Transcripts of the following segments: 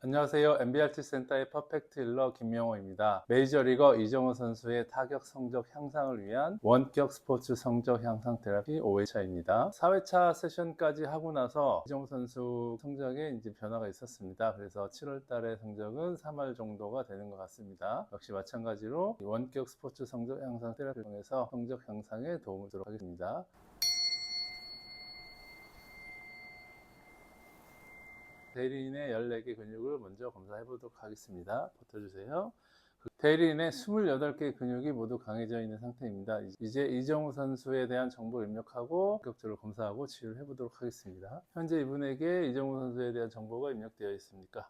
안녕하세요. MBRT 센터의 퍼펙트 힐러 김명호입니다. 메이저리거 이정우 선수의 타격 성적 향상을 위한 원격 스포츠 성적 향상 테라피 5회차입니다. 4회차 세션까지 하고 나서 이정우 선수 성적에 이제 변화가 있었습니다. 그래서 7월 달의 성적은 3할 정도가 되는 것 같습니다. 역시 마찬가지로 원격 스포츠 성적 향상 테라피를 통해서 성적 향상에 도움을 주도록 하겠습니다. 대리인의 14개 근육을 먼저 검사해 보도록 하겠습니다. 버텨주세요. 대리인의 28개 근육이 모두 강해져 있는 상태입니다. 이제 이정우 선수에 대한 정보를 입력하고 본격적으로 검사하고 치료를 해보도록 하겠습니다. 현재 이분에게 이정우 선수에 대한 정보가 입력되어 있습니까?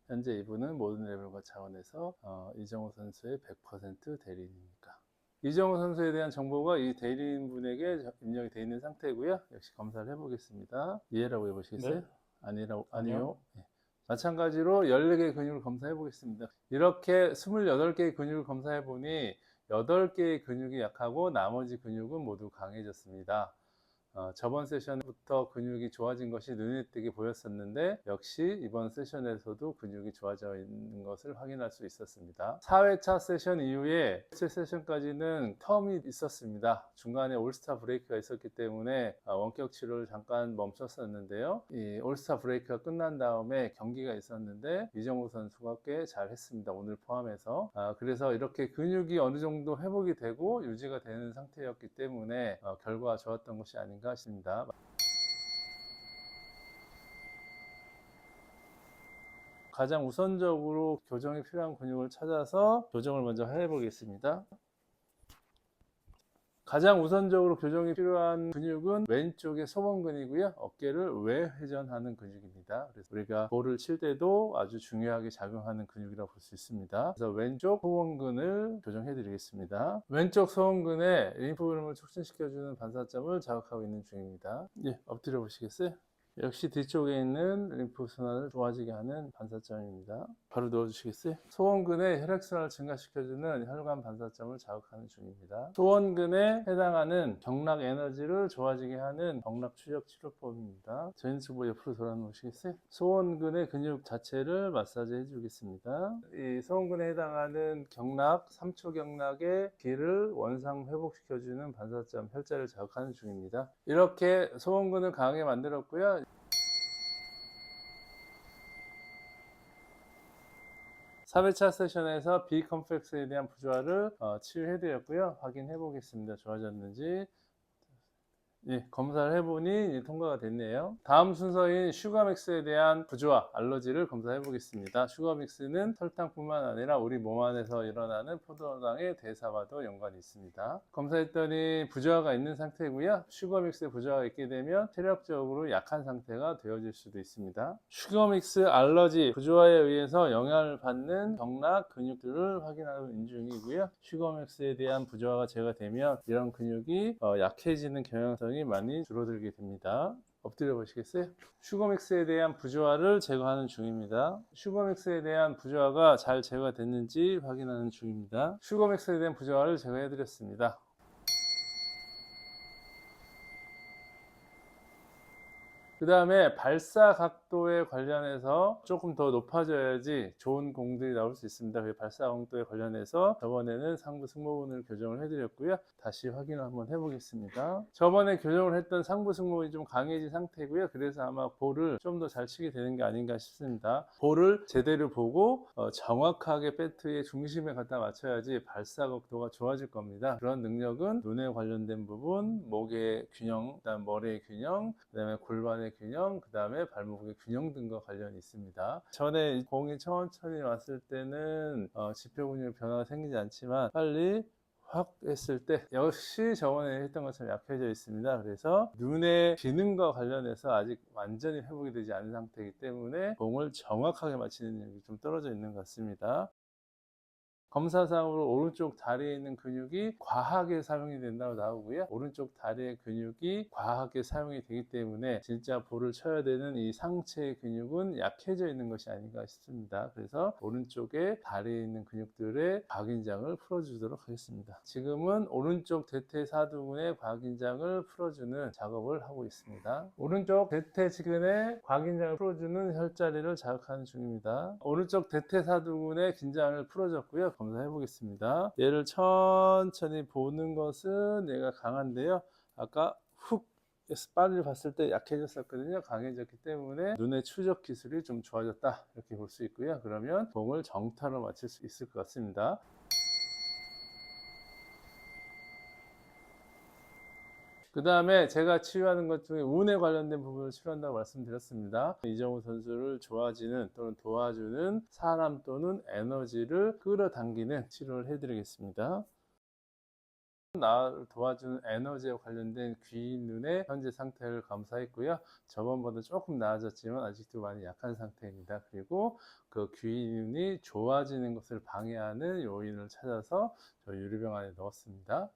현재 이분은 모든 레벨과 차원에서 이정우 선수의 100% 대리인입니까? 이정우 선수에 대한 정보가 이 대리인분에게 입력이 되어 있는 상태고요. 역시 검사를 해보겠습니다. 이해라고 해보시겠어요? 네. 아니요. 아니요. 네. 마찬가지로 14개의 근육을 검사해 보겠습니다. 이렇게 28개의 근육을 검사해 보니 8개의 근육이 약하고 나머지 근육은 모두 강해졌습니다. 저번 세션부터 근육이 좋아진 것이 눈에 띄게 보였었는데 역시 이번 세션에서도 근육이 좋아져 있는 것을 확인할 수 있었습니다. 4회차 세션 이후에 7 세션까지는 텀이 있었습니다. 중간에 올스타 브레이크가 있었기 때문에 원격 치료를 잠깐 멈췄었는데요. 이 올스타 브레이크가 끝난 다음에 경기가 있었는데 이정우 선수가 꽤 잘했습니다. 오늘 포함해서. 그래서 이렇게 근육이 어느 정도 회복이 되고 유지가 되는 상태였기 때문에 결과가 좋았던 것이 아닌가 싶습니다. 가장 우선적으로 교정이 필요한 근육을 찾아서 교정을 먼저 해보겠습니다. 가장 우선적으로 교정이 필요한 근육은 왼쪽의 소원근이고요. 어깨를 외회전하는 근육입니다. 그래서 우리가 볼을 칠 때도 아주 중요하게 작용하는 근육이라고 볼 수 있습니다. 그래서 왼쪽 소원근을 교정해 드리겠습니다. 왼쪽 소원근에 림프 흐름을 촉진시켜주는 반사점을 자극하고 있는 중입니다. 예, 엎드려 보시겠어요? 역시 뒤쪽에 있는 림프 순환을 좋아지게 하는 반사점입니다. 바로 누워주시겠어요? 소원근의 혈액순환을 증가시켜주는 혈관 반사점을 자극하는 중입니다. 소원근에 해당하는 경락 에너지를 좋아지게 하는 경락 추적 치료법입니다. 전인수보 옆으로 돌아 놓으시겠어요? 소원근의 근육 자체를 마사지 해주겠습니다. 이 소원근에 해당하는 경락, 3초 경락의 길을 원상 회복시켜주는 반사점 혈자를 자극하는 중입니다. 이렇게 소원근을 강하게 만들었고요. 4회차 세션에서 비컴플렉스에 대한 부조화를 치유해드렸고요. 확인해 보겠습니다. 좋아졌는지. 예, 검사를 해보니 통과가 됐네요. 다음 순서인 슈가믹스에 대한 부조화, 알러지를 검사해 보겠습니다. 슈가믹스는 설탕뿐만 아니라 우리 몸 안에서 일어나는 포도당의 대사와도 연관이 있습니다. 검사했더니 부조화가 있는 상태고요. 슈가믹스에 부조화가 있게 되면 체력적으로 약한 상태가 되어질 수도 있습니다. 슈가믹스 알러지 부조화에 의해서 영향을 받는 경락 근육들을 확인하는 중이고요. 슈가믹스에 대한 부조화가 제거되면 이런 근육이 약해지는 경향성이 많이 줄어들게 됩니다. 엎드려 보시겠어요? 슈거믹스에 대한 부조화를 제거하는 중입니다. 슈거믹스에 대한 부조화가 잘 제거됐는지 확인하는 중입니다. 슈거믹스에 대한 부조화를 제거해 드렸습니다. 그 다음에 발사 각도에 관련해서 조금 더 높아져야지 좋은 공들이 나올 수 있습니다. 그 발사 각도에 관련해서 저번에는 상부 승모근을 교정을 해드렸고요. 다시 확인을 한번 해보겠습니다. 저번에 교정을 했던 상부 승모근이 좀 강해진 상태고요. 그래서 아마 볼을 좀 더 잘 치게 되는 게 아닌가 싶습니다. 볼을 제대로 보고 정확하게 배트의 중심에 갖다 맞춰야지 발사 각도가 좋아질 겁니다. 그런 능력은 눈에 관련된 부분, 목의 균형, 그다음 머리의 균형, 그다음에 골반의 균형, 그 다음에 발목의 균형 등과 관련이 있습니다. 전에 공이 천천히 왔을 때는 지표 근육 변화가 생기지 않지만 빨리 확 했을 때 역시 저번에 했던 것처럼 약해져 있습니다. 그래서 눈의 기능과 관련해서 아직 완전히 회복이 되지 않은 상태이기 때문에 공을 정확하게 맞히는 능력이 좀 떨어져 있는 것 같습니다. 검사상으로 오른쪽 다리에 있는 근육이 과하게 사용이 된다고 나오고요. 오른쪽 다리의 근육이 과하게 사용이 되기 때문에 진짜 볼을 쳐야 되는 이 상체의 근육은 약해져 있는 것이 아닌가 싶습니다. 그래서 오른쪽에 다리에 있는 근육들의 과긴장을 풀어주도록 하겠습니다. 지금은 오른쪽 대퇴사두근의 과긴장을 풀어주는 작업을 하고 있습니다. 오른쪽 대퇴지근의 과긴장을 풀어주는 혈자리를 자극하는 중입니다. 오른쪽 대퇴사두근의 긴장을 풀어줬고요. 검사해 보겠습니다. 얘를 천천히 보는 것은 얘가 강한데요. 아까 훅 스파를 봤을 때 약해졌었거든요. 강해졌기 때문에 눈의 추적 기술이 좀 좋아졌다 이렇게 볼 수 있고요. 그러면 공을 정타로 맞출 수 있을 것 같습니다. 그 다음에 제가 치유하는 것 중에 운에 관련된 부분을 치료한다고 말씀드렸습니다. 이정우 선수를 좋아지는 또는 도와주는 사람 또는 에너지를 끌어당기는 치료를 해드리겠습니다. 나를 도와주는 에너지에 관련된 귀, 눈의 현재 상태를 검사했고요. 저번보다 조금 나아졌지만 아직도 많이 약한 상태입니다. 그리고 그 귀, 눈이 좋아지는 것을 방해하는 요인을 찾아서 저 유리병 안에 넣었습니다.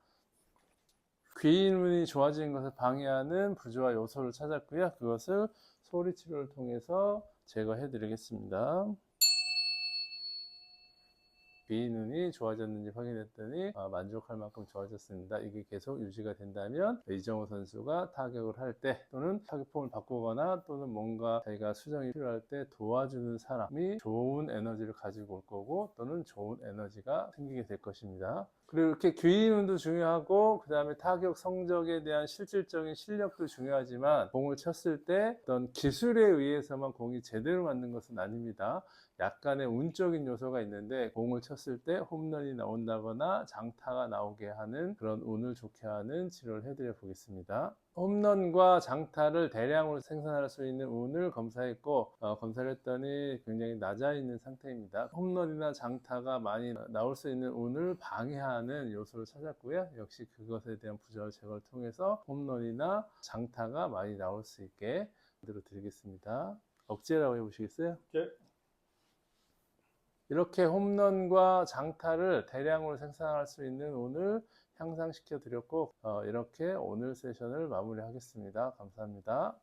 귀, 눈이 좋아지는 것을 방해하는 부조화 요소를 찾았고요. 그것을 소리 치료를 통해서 제거해 드리겠습니다. 귀, 눈이 좋아졌는지 확인했더니 만족할 만큼 좋아졌습니다. 이게 계속 유지가 된다면 이정우 선수가 타격을 할 때 또는 타격폼을 바꾸거나 또는 뭔가 자기가 수정이 필요할 때 도와주는 사람이 좋은 에너지를 가지고 올 거고 또는 좋은 에너지가 생기게 될 것입니다. 그리고 이렇게 귀, 눈도 중요하고 그 다음에 타격 성적에 대한 실질적인 실력도 중요하지만 공을 쳤을 때 어떤 기술에 의해서만 공이 제대로 맞는 것은 아닙니다. 약간의 운적인 요소가 있는데 공을 쳤을 때 홈런이 나온다거나 장타가 나오게 하는 그런 운을 좋게 하는 치료를 해드려 보겠습니다. 홈런과 장타를 대량으로 생산할 수 있는 운을 검사했고 검사를 했더니 굉장히 낮아 있는 상태입니다. 홈런이나 장타가 많이 나올 수 있는 운을 방해하는 요소를 찾았고요. 역시 그것에 대한 부조화 제거를 통해서 홈런이나 장타가 많이 나올 수 있게 만들어 드리겠습니다. 억제라고 해보시겠어요? 네. 이렇게 홈런과 장타를 대량으로 생산할 수 있는 운을 향상시켜 드렸고 이렇게 오늘 세션을 마무리하겠습니다. 감사합니다.